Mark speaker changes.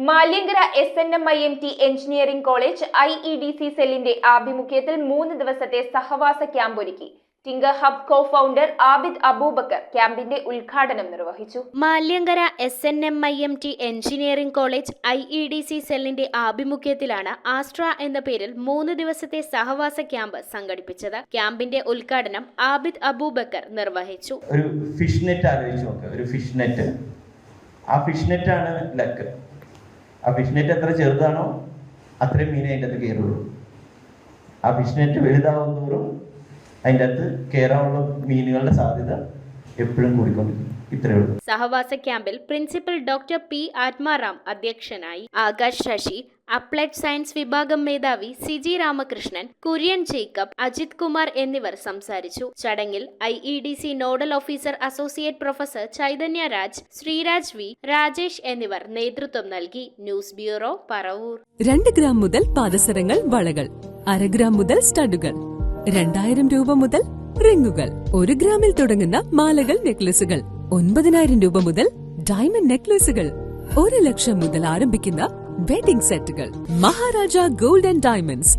Speaker 1: Maliankara SNMIMT engineering college IEDC സെല്ലിന്റെ ആഭിമുഖ്യത്തിൽ 3 ദിവസത്തെ സഹവാസ ക്യാമ്പ് ഒരുക്കി. ടിങ്കർ ഹബ് കോ-ഫൗണ്ടർ ആബിദ് അബൂബക്കർ ക്യാമ്പിന്റെ ഉദ്ഘാടനം നിർവഹിച്ചു.
Speaker 2: Maliankara SNMIMT engineering college IEDC സെല്ലിന്റെ ആഭിമുഖ്യത്തിലാണ് ആസ്ട്ര എന്ന പേരിൽ 3 ദിവസത്തെ സഹവാസ ക്യാമ്പ് സംഘടിപ്പിച്ചത്. ക്യാമ്പിന്റെ ഉദ്ഘാടനം ആബിദ് അബൂബക്കർ നിർവഹിച്ചു.
Speaker 3: ഒരു ഫിഷ് നെറ്റ് ആലോചിച്ച് നോക്കുക. ഒരു ഫിഷ് നെറ്റ്, ആ ഫിഷ് നെറ്റാണ് ലക്ക്. ആ ഫിഷ് നെറ്റ് എത്ര ചെറുതാണോ അത്രയും മീനെ അതിൻ്റെ അകത്ത് കയറുള്ളൂ. ആ ഫിഷ് നെറ്റ് വലുതാവുന്നതോറും അതിൻ്റെ അകത്ത് കയറാനുള്ള മീനുകളുടെ സാധ്യത എപ്പോഴും കൂടിക്കൊണ്ടിരിക്കും. ഇത്രയേ ഉള്ളൂ.
Speaker 2: സഹവാസ ക്യാമ്പിൽ പ്രിൻസിപ്പൽ ഡോക്ടർ P. ആത്മാറാം അധ്യക്ഷനായി. ആകാശ് ശശി, അപ്ലൈഡ് സയൻസ് വിഭാഗം മേധാവി CG രാമകൃഷ്ണൻ, കുര്യൻ ജേക്കബ്, അജിത് കുമാർ എന്നിവർ സംസാരിച്ചു. ചടങ്ങിൽ IEDC nodal officer associate professor Chaitanya Raj, Sreeraj V, Rajesh എന്നിവർ നേതൃത്വം നൽകി. News bureau, Paravur.
Speaker 4: 2 ഗ്രാം മുതൽ പാദസരങ്ങൾ, വളകൾ, 1/2 ഗ്രാം മുതൽ സ്റ്റഡുകൾ, 2000 രൂപ മുതൽ റിങ്ങുകൾ, 1 ഗ്രാമിൽ തുടങ്ങുന്ന മാലകൾ, നെക്ലസുകൾ, 9000 രൂപ മുതൽ ഡയമണ്ട് നെക്ലസുകൾ, 1 ലക്ഷം മുതൽ ആരംഭിക്കുന്ന വെഡിംഗ് സെറ്റുകൾ. Maharaja gold and diamonds,